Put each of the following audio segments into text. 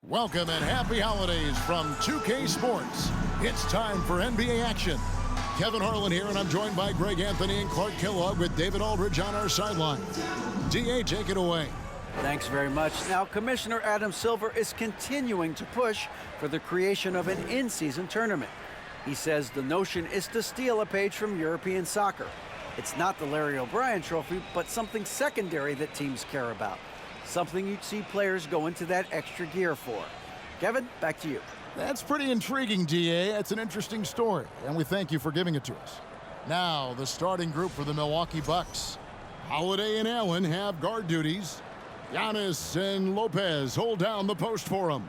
Welcome and happy holidays from 2K Sports. It's time for NBA action. Kevin Harlan here, and I'm joined by Greg Anthony and Clark Kellogg with David Aldridge on our sideline. DA, take it away. Thanks very much. Now, Commissioner Adam Silver is continuing to push for the creation of an in-season tournament. He says the notion is to steal a page from European soccer. It's not the Larry O'Brien Trophy, but something secondary that teams care about. Something you'd see players go into that extra gear for. Kevin, back to you. That's pretty intriguing, DA. It's an interesting story, and we thank you for giving it to us. Now, the starting group for the Milwaukee Bucks. Holiday and Allen have guard duties. Giannis and Lopez hold down the post for him.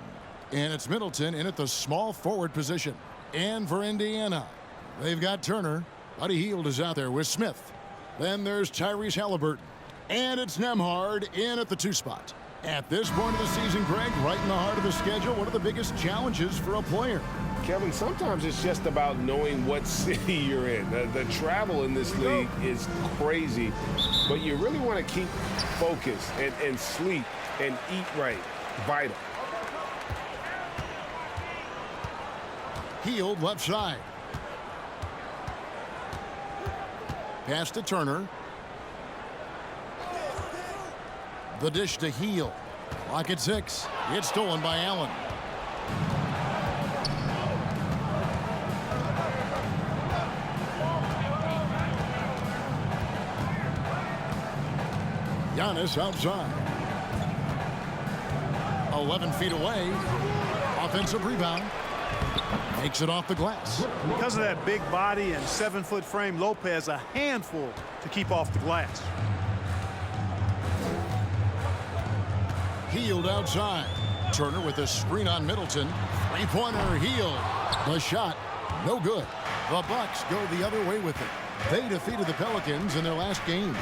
And it's Middleton in at the small forward position. And for Indiana, they've got Turner. Buddy Hield is out there with Smith. Then there's Tyrese Halliburton. And it's Nembhard in at the 2 spot. At this point of the season, Greg, right in the heart of the schedule, what are the biggest challenges for a player? Kevin, sometimes it's just about knowing what city you're in. The travel in this league is crazy, but you really want to keep focused and sleep and eat right. Vital. Hield left side. Pass to Turner. The dish to Hield. Clock at 6. It's stolen by Allen. Giannis outside. 11 feet away. Offensive rebound. Makes it off the glass. Because of that big body and 7-foot frame, Lopez a handful to keep off the glass. Hield outside. Turner with a screen on Middleton. Three-pointer, Hield. The shot, no good. The Bucks go the other way with it. They defeated the Pelicans in their last game.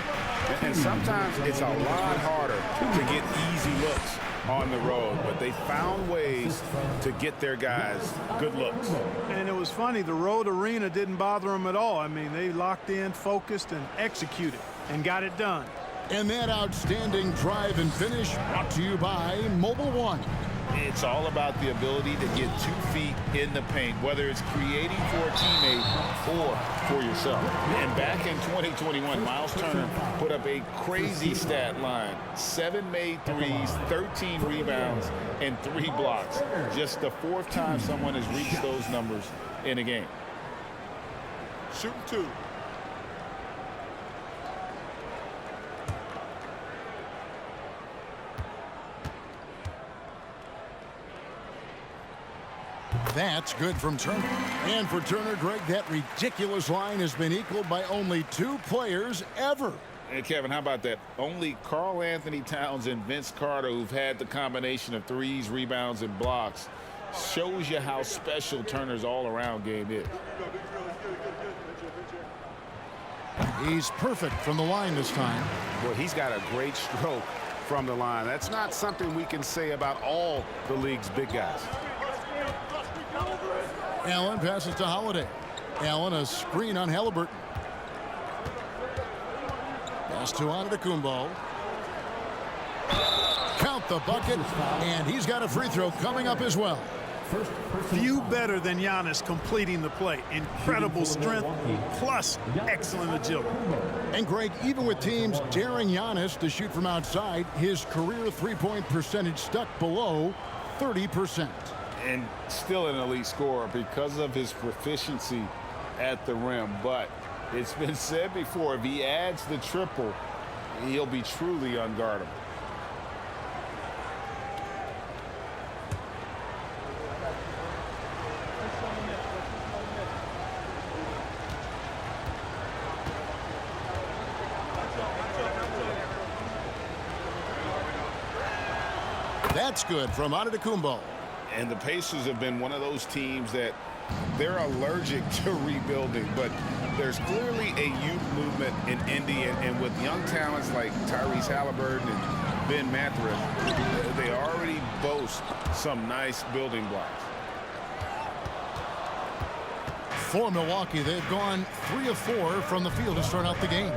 And sometimes it's a lot harder to get easy looks on the road, but they found ways to get their guys good looks. And it was funny, the road arena didn't bother them at all. I mean, they locked in, focused, and executed, and got it done. And that outstanding drive and finish brought to you by Mobile One. It's all about the ability to get 2 feet in the paint, whether it's creating for a teammate or for yourself. And back in 2021, Miles Turner put up a crazy stat line. 7 made threes, 13 rebounds, and 3 blocks. Just the 4th time someone has reached those numbers in a game. Shoot 2. That's good from Turner. And for Turner, Greg, that ridiculous line has been equaled by only 2 players ever. Hey, Kevin, how about that? Only Karl Anthony Towns and Vince Carter, who've had the combination of threes, rebounds, and blocks, shows you how special Turner's all-around game is. He's perfect from the line this time. Well, he's got a great stroke from the line. That's not something we can say about all the league's big guys. Allen passes to Holiday. Allen a screen on Halliburton. Pass to Antetokounmpo. Count the bucket, and he's got a free throw coming up as well. Few better than Giannis completing the play. Incredible strength, plus excellent agility. And Greg, even with teams daring Giannis to shoot from outside, his career three-point percentage stuck below 30%. And still an elite scorer because of his proficiency at the rim. But it's been said before, if he adds the triple, he'll be truly unguardable. That's good from Antetokounmpo. And the Pacers have been one of those teams that they're allergic to rebuilding, but there's clearly a youth movement in Indy, and with young talents like Tyrese Halliburton and Ben Mathurin, they already boast some nice building blocks. For Milwaukee, they've gone 3 of 4 from the field to start out the game.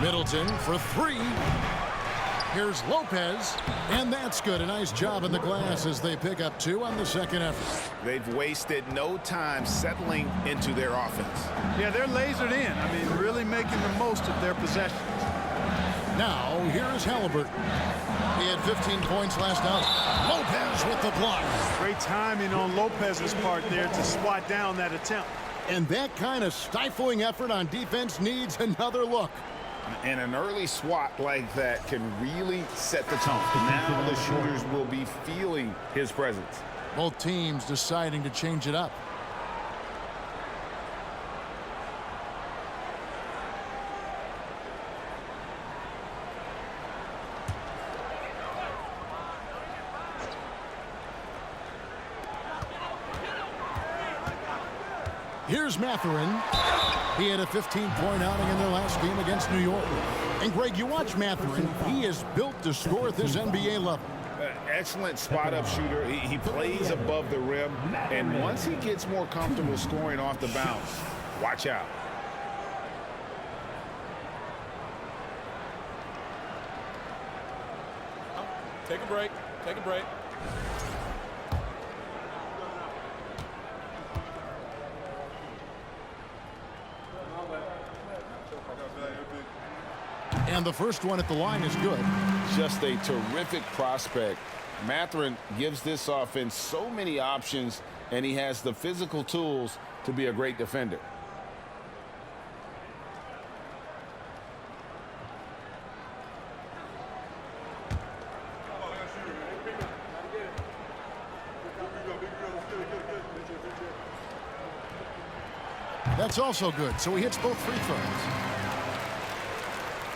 Middleton for 3. Here's Lopez, and that's good. A nice job in the glass as they pick up 2 on the second effort. They've wasted no time settling into their offense. Yeah, they're lasered in. I mean, really making the most of their possessions. Now, here's Halliburton. He had 15 points last night. Lopez with the block. Great timing on Lopez's part there to swat down that attempt. And that kind of stifling effort on defense needs another look. And an early swat like that can really set the tone. Now the shooters will be feeling his presence. Both teams deciding to change it up. Here's Mathurin. He had a 15-point outing in their last game against New York. And, Greg, you watch Mathurin. He is built to score at this NBA level. Excellent spot-up shooter. He plays above the rim. And once he gets more comfortable scoring off the bounce, watch out. Take a break. Take a break. And the first one at the line is good. Just a terrific prospect. Mathurin gives this offense so many options, and he has the physical tools to be a great defender. That's also good, so he hits both free throws.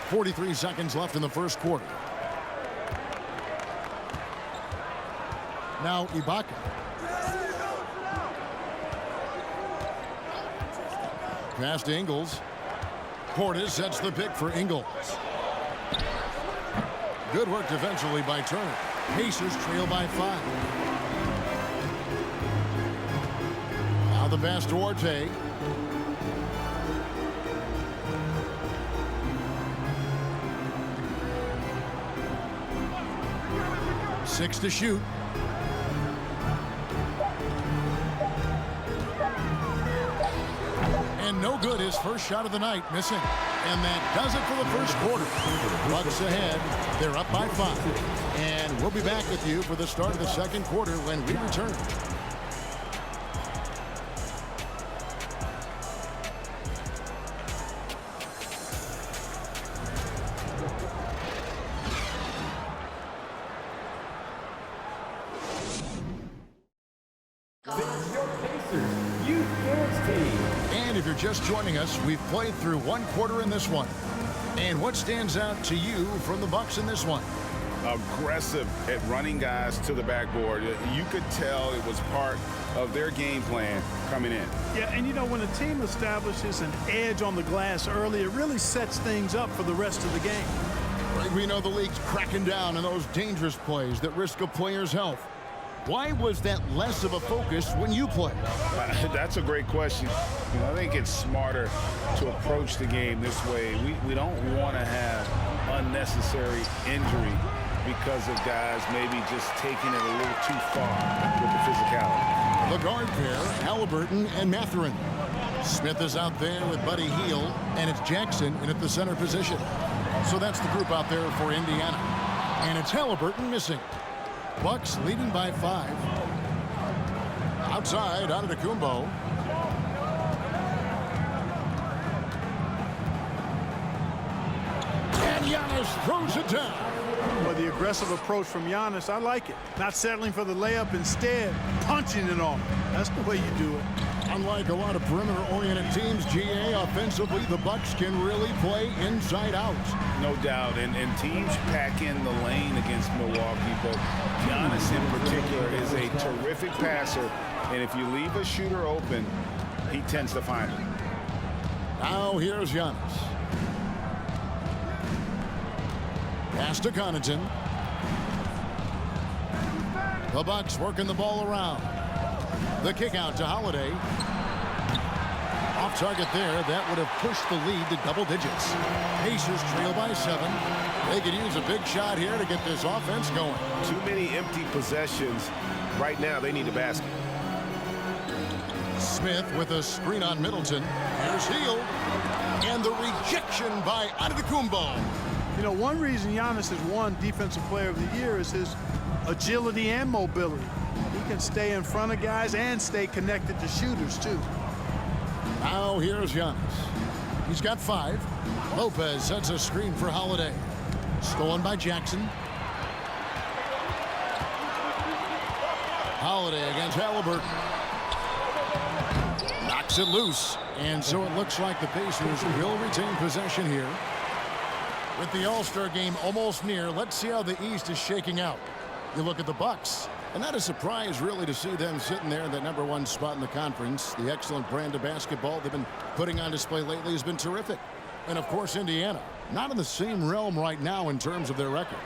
43 seconds left in the first quarter. Now Ibaka. Pass to Ingles. Portis sets the pick for Ingles. Good work defensively by Turner. Pacers trail by 5. Now the pass to Orte. Six to shoot. And no good. His first shot of the night missing. And that does it for the first quarter. Bucks ahead. They're up by 5. And we'll be back with you for the start of the second quarter when we return. And if you're just joining us, we've played through one quarter in this one. And what stands out to you from the Bucks in this one? Aggressive at running guys to the backboard. You could tell it was part of their game plan coming in. Yeah, and you know, when a team establishes an edge on the glass early, it really sets things up for the rest of the game. Right, we know the league's cracking down on those dangerous plays that risk a player's health. Why was that less of a focus when you played? That's a great question. You know, I think it's smarter to approach the game this way. We don't want to have unnecessary injury because of guys maybe just taking it a little too far with the physicality. The guard pair, Halliburton and Mathurin. Smith is out there with Buddy Hield, and it's Jackson in at the center position. So that's the group out there for Indiana. And it's Halliburton missing. Bucks leading by 5. Outside, Antetokounmpo. And Giannis throws it down. Well, the aggressive approach from Giannis, I like it. Not settling for the layup, instead punching it on. That's the way you do it. Unlike a lot of perimeter-oriented teams, GA, offensively, the Bucks can really play inside out. No doubt, and teams pack in the lane against Milwaukee, but Giannis in particular is a terrific passer, and if you leave a shooter open, he tends to find it. Now here's Giannis. Pass to Connaughton. The Bucks working the ball around. The kick out to Holiday. Off target there. That would have pushed the lead to double digits. Pacers trail by 7. They could use a big shot here to get this offense going. Too many empty possessions. Right now, they need a basket. Smith with a screen on Middleton. Here's Hield. And the rejection by Antetokounmpo. You know, one reason Giannis has won Defensive Player of the Year is his agility and mobility. He can stay in front of guys and stay connected to shooters, too. Now here's Giannis. He's got 5. Lopez sets a screen for Holiday. Stolen by Jackson. Holiday against Halliburton. Knocks it loose. And so it looks like the Pacers will retain possession here. With the All-Star game almost near, let's see how the East is shaking out. You look at the Bucks, and not a surprise really to see them sitting there in that #1 spot in the conference. The excellent brand of basketball they've been putting on display lately has been terrific. And of course, Indiana, not in the same realm right now in terms of their record.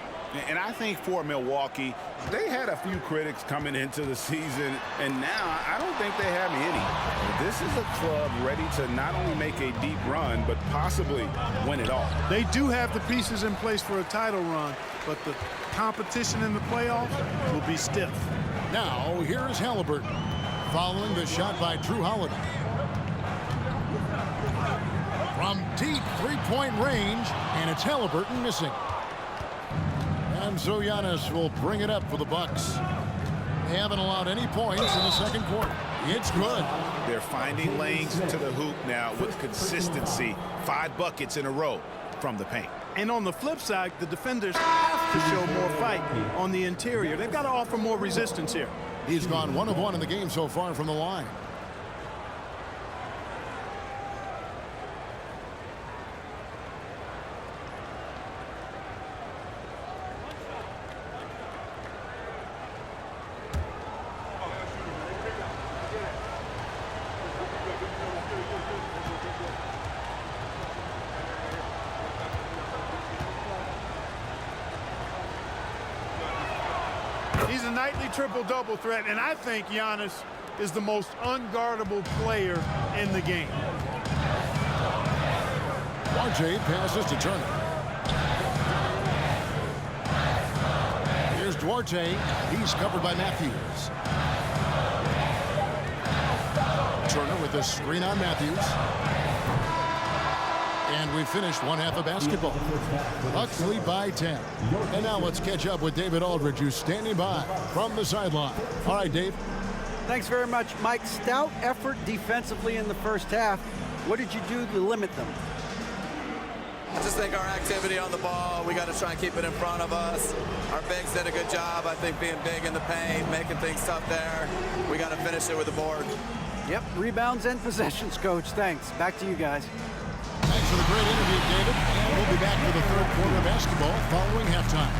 And I think for Milwaukee, they had a few critics coming into the season, and now I don't think they have any. This is a club ready to not only make a deep run, but possibly win it all. They do have the pieces in place for a title run, but the competition in the playoffs will be stiff. Now, here is Halliburton, following the shot by Drew Holiday. From deep three-point range, and it's Halliburton missing. And so Giannis will bring it up for the Bucks. They haven't allowed any points in the second quarter. It's good. They're finding lanes to the hoop now with consistency. 5 buckets in a row from the paint. And on the flip side, the defenders have to show more fight on the interior. They've got to offer more resistance here. He's gone 1 of 1 in the game so far from the line. He's a nightly triple-double threat, and I think Giannis is the most unguardable player in the game. RJ passes to Turner. Here's Duarte. He's covered by Matthews. Turner with a screen on Matthews. And we finished one half of basketball. Bucks lead by 10. And now let's catch up with David Aldridge, who's standing by from the sideline. All right, Dave. Thanks very much, Mike. Stout effort defensively in the first half. What did you do to limit them? I just think our activity on the ball, we got to try and keep it in front of us. Our bigs did a good job, I think, being big in the paint, making things tough there. We got to finish it with the board. Yep, rebounds and possessions, Coach. Thanks. Back to you guys. Thanks for the great interview, David. And we'll be back for the third quarter of basketball following halftime.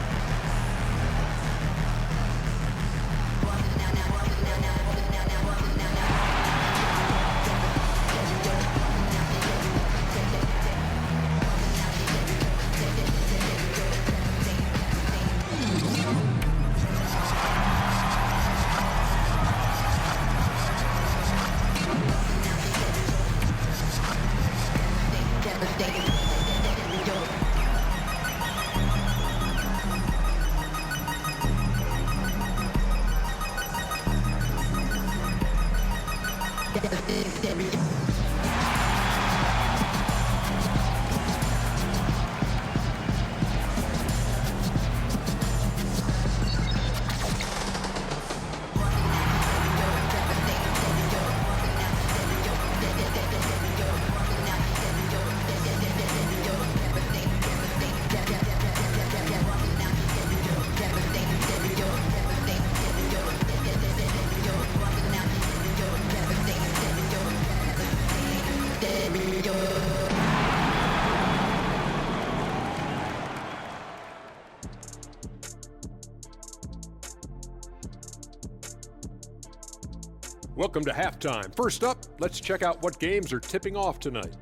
Welcome to halftime. First up, let's check out what games are tipping off tonight.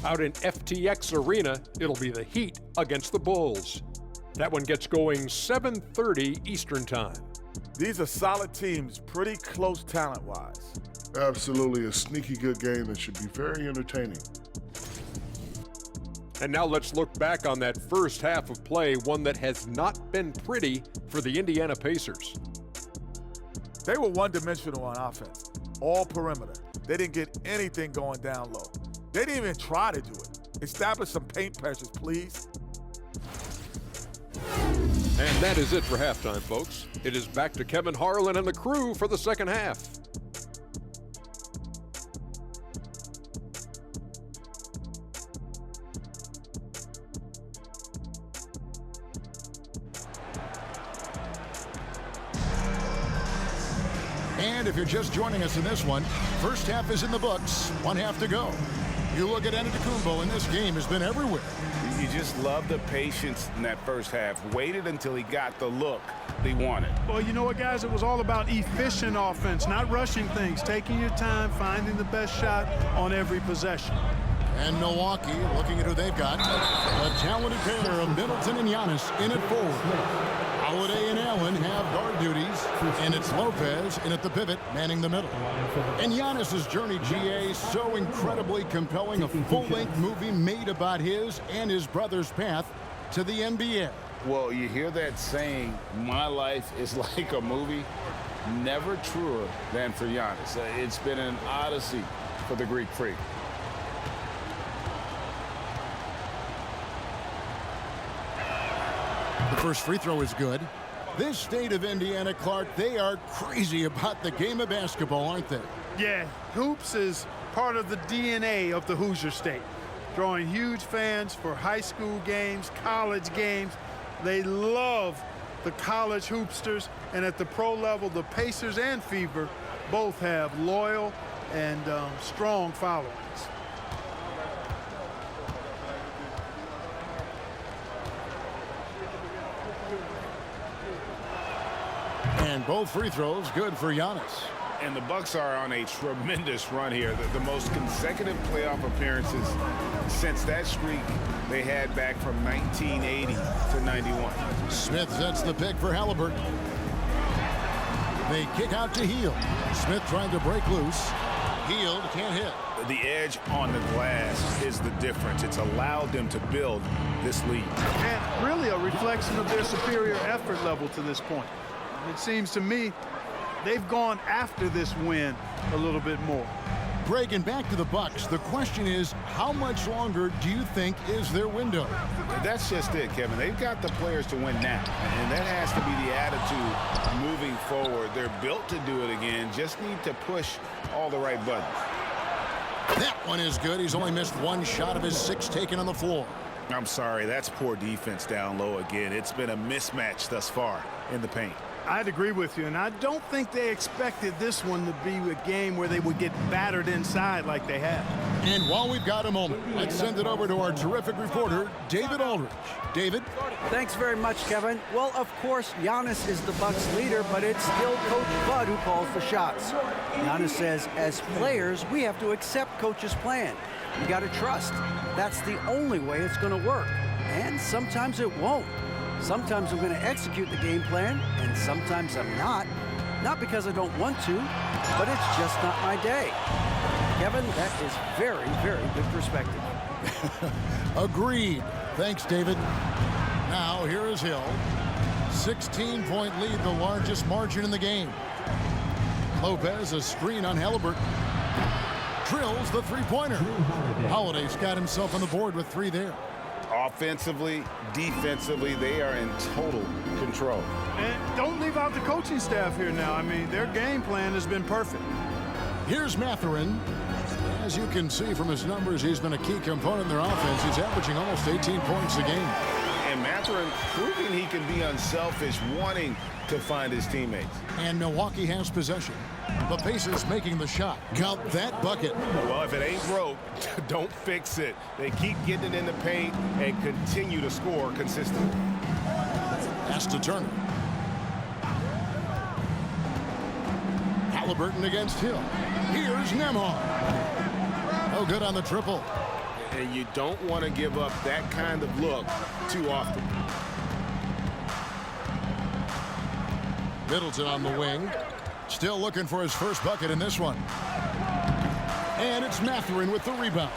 Out in FTX Arena, it'll be the Heat against the Bulls. That one gets going 7:30 Eastern Time. These are solid teams, pretty close talent-wise. Absolutely a sneaky good game that should be very entertaining. And now let's look back on that first half of play, one that has not been pretty for the Indiana Pacers. They were one-dimensional on offense, all perimeter. They didn't get anything going down low. They didn't even try to do it. Establish some paint pressures, please. And that is it for halftime, folks. It is back to Kevin Harlan and the crew for the second half. And if you're just joining us in this one, first half is in the books, one half to go. You look at Antetokounmpo, and this game has been everywhere. You just love the patience in that first half. Waited until he got the look he wanted. Well, you know what, guys? It was all about efficient offense, not rushing things, taking your time, finding the best shot on every possession. And Milwaukee, looking at who they've got, a talented pair of Middleton and Giannis in at forward. Holiday and Allen have guard duties, and it's Lopez in at the pivot, manning the middle. And Giannis's journey, GA, so incredibly compelling, a full-length movie made about his and his brother's path to the NBA. Well, you hear that saying, my life is like a movie? Never truer than for Giannis. It's been an odyssey for the Greek freak. The first free throw is good. This state of Indiana, Clark, they are crazy about the game of basketball, aren't they? Yeah, hoops is part of the DNA of the Hoosier State. Drawing huge fans for high school games, college games. They love the college hoopsters, and at the pro level, the Pacers and Fever both have loyal and strong followings. And both free throws good for Giannis. And the Bucks are on a tremendous run here. The most consecutive playoff appearances since that streak they had back from 1980 to 91. Smith sets the pick for Halliburton. They kick out to Hield. Smith trying to break loose. Hield can't hit. The edge on the glass is the difference. It's allowed them to build this lead. And really a reflection of their superior effort level to this point. It seems to me they've gone after this win a little bit more. Greg, and back to the Bucks. The question is, how much longer do you think is their window? That's just it, Kevin. They've got the players to win now, and that has to be the attitude moving forward. They're built to do it again, just need to push all the right buttons. That one is good. He's only missed one shot of his 6 taken on the floor. I'm sorry, that's poor defense down low again. It's been a mismatch thus far in the paint. I'd agree with you, and I don't think they expected this one to be a game where they would get battered inside like they have. And while we've got a moment, let's send it over to our terrific reporter, David Aldridge. David? Thanks very much, Kevin. Well, of course, Giannis is the Bucks leader, but it's still Coach Bud who calls the shots. Giannis says, as players, we have to accept Coach's plan. You got to trust. That's the only way it's going to work. And sometimes it won't. Sometimes I'm going to execute the game plan, and sometimes I'm not. Not because I don't want to, but it's just not my day. Kevin, that is very, very good perspective. Agreed. Thanks, David. Now, here is Hill. 16-point lead, the largest margin in the game. Lopez, a screen on Halliburton. Drills the three-pointer. Holiday's got himself on the board with 3 there. Offensively, defensively, they are in total control. And don't leave out the coaching staff here now. I mean, their game plan has been perfect. Here's Mathurin. As you can see from his numbers, he's been a key component in their offense. He's averaging almost 18 points a game. And Mathurin proving he can be unselfish, wanting to find his teammates. And Milwaukee has possession. The Pacers making the shot. Count that bucket. Well, if it ain't broke, don't fix it. They keep getting it in the paint and continue to score consistently. Pass to Turner. Halliburton against Hill. Here's Nembhard. No good on the triple. And you don't want to give up that kind of look too often. Middleton on the wing. Still looking for his first bucket in this one. And it's Mathurin with the rebound.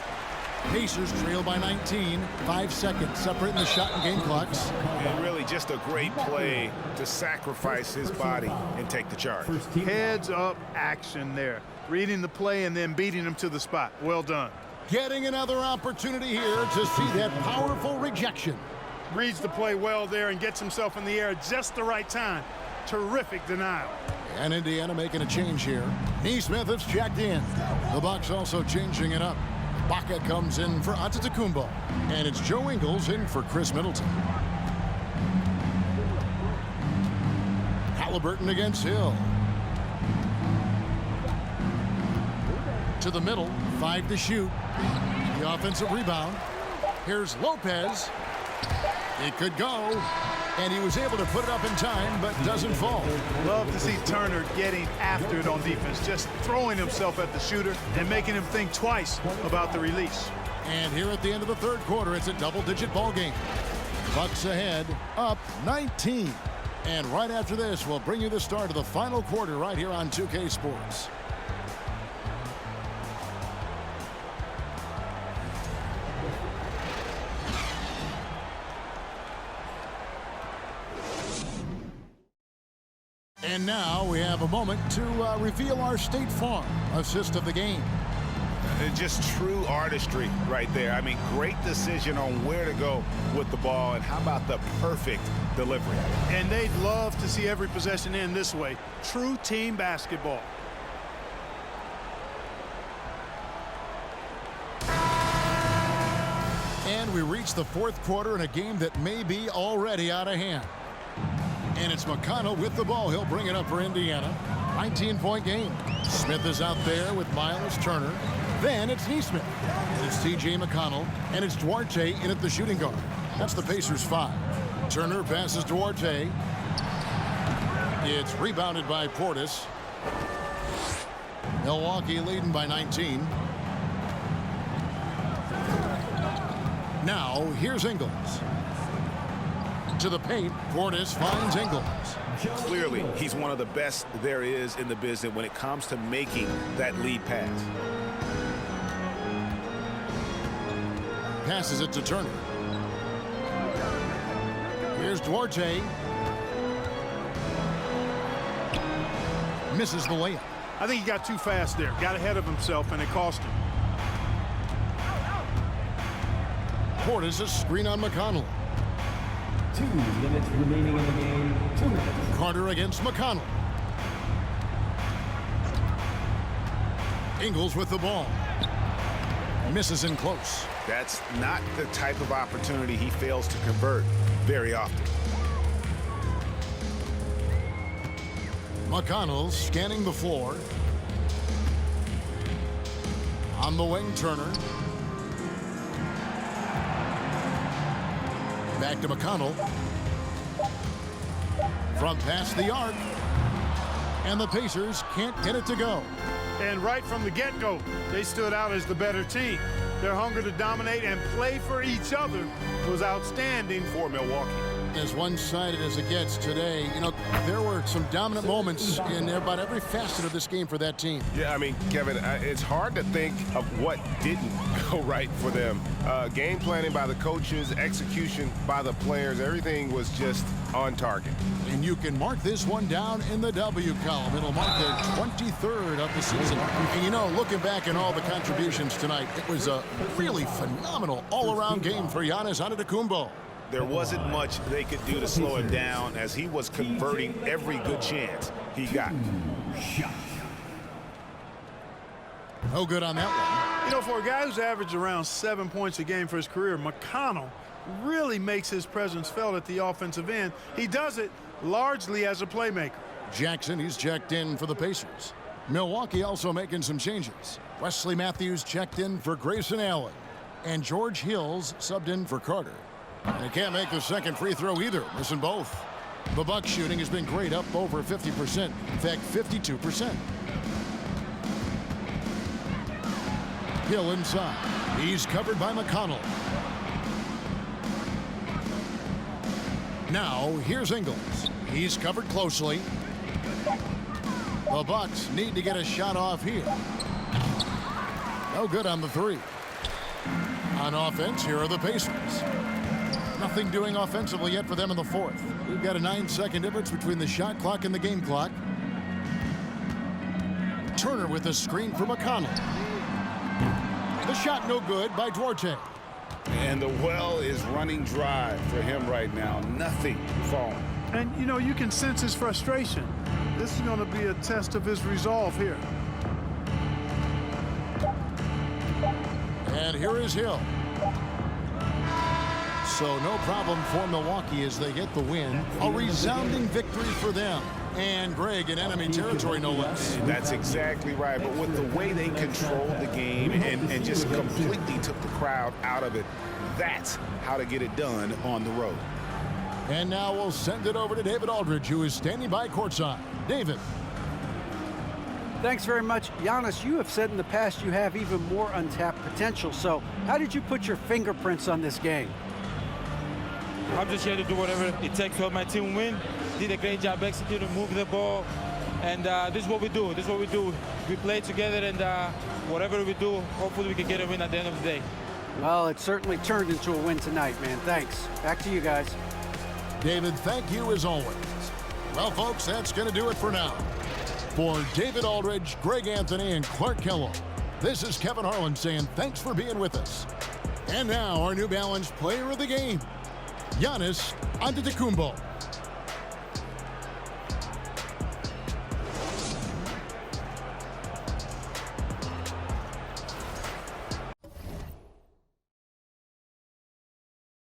Pacers trail by 19. 5 seconds separating the shot and game clocks. And really just a great play to sacrifice his body and take the charge. Heads up action there. Reading the play and then beating him to the spot. Well done. Getting another opportunity here to see that powerful rejection. Reads the play well there and gets himself in the air at just the right time. Terrific denial. And Indiana making a change here. Neesmith has checked in. The Bucks also changing it up. Baca comes in for Antetokounmpo. And it's Joe Ingles in for Chris Middleton. Halliburton against Hill. To the middle, 5 to shoot. The offensive rebound. Here's Lopez. It could go. And he was able to put it up in time, but doesn't fall. Love to see Turner getting after it on defense, just throwing himself at the shooter and making him think twice about the release. And here at the end of the third quarter, it's a double-digit ball game. Bucks ahead, up 19. And right after this, we'll bring you the start of the final quarter right here on 2K Sports. And now we have a moment to reveal our State Farm assist of the game. Just true artistry right there. I mean, great decision on where to go with the ball, and how about the perfect delivery. And they'd love to see every possession end this way. True team basketball. And we reach the fourth quarter in a game that may be already out of hand. And it's McConnell with the ball. He'll bring it up for Indiana. 19-point game. Smith is out there with Miles Turner. Then it's Neesmith. And it's T.J. McConnell. And it's Duarte in at the shooting guard. That's the Pacers 5. Turner passes Duarte. It's rebounded by Portis. Milwaukee leading by 19. Now, here's Ingles. To the paint, Portis finds Ingles. Clearly, he's one of the best there is in the business when it comes to making that lead pass. Passes it to Turner. Here's Duarte. Misses the layup. I think he got too fast there. Got ahead of himself, and it cost him. Portis a screen on McConnell. 2 minutes remaining in the game. 2 minutes. Carter against McConnell. Ingles with the ball. Misses in close. That's not the type of opportunity he fails to convert very often. McConnell scanning the floor. On the wing, Turner. Back to McConnell. From past the arc. And the Pacers can't get it to go. And right from the get-go, they stood out as the better team. Their hunger to dominate and play for each other was outstanding for Milwaukee. As one-sided as it gets today, you know, there were some dominant moments in about every facet of this game for that team. Yeah, I mean, Kevin, it's hard to think of what didn't go right for them. Game planning by the coaches, execution by the players, everything was just on target. And you can mark this one down in the W column. It'll mark their 23rd of the season. And you know, looking back at all the contributions tonight, it was a really phenomenal all-around game for Giannis Antetokounmpo. There wasn't much they could do to slow him down as he was converting every good chance he got. No good on that one. You know, for a guy who's averaged around 7 points a game for his career, McConnell really makes his presence felt at the offensive end. He does it largely as a playmaker. Jackson, he's checked in for the Pacers. Milwaukee also making some changes. Wesley Matthews checked in for Grayson Allen. And George Hills subbed in for Carter. And he can't make the second free throw either, missing both. The Bucks shooting has been great, up over 50%. In fact, 52%. Hill inside. He's covered by McConnell. Now, here's Ingles. He's covered closely. The Bucks need to get a shot off here. No good on the three. On offense, here are the Pacers. Nothing doing offensively yet for them in the fourth. We've got a 9-second difference between the shot clock and the game clock. Turner with a screen for McConnell. The shot no good by Duarte. And the well is running dry for him right now. Nothing falling. And, you know, you can sense his frustration. This is going to be a test of his resolve here. And here is Hill. So no problem for Milwaukee as they get the win. A resounding victory for them. And Greg in enemy territory, no less. That's exactly right. But with the way they controlled the game and just completely took the crowd out of it, that's how to get it done on the road. And now we'll send it over to David Aldridge, who is standing by courtside. David. Thanks very much. Giannis, you have said in the past you have even more untapped potential. So how did you put your fingerprints on this game? I'm just here to do whatever it takes to help my team win. Did a great job executing, move the ball. And this is what we do. This is what we do. We play together, and whatever we do, hopefully we can get a win at the end of the day. Well, it certainly turned into a win tonight, man. Thanks. Back to you guys. David, thank you as always. Well, folks, that's going to do it for now. For David Aldridge, Greg Anthony, and Clark Kellogg, this is Kevin Harlan saying thanks for being with us. And now our New Balance player of the game, Giannis Antetokounmpo.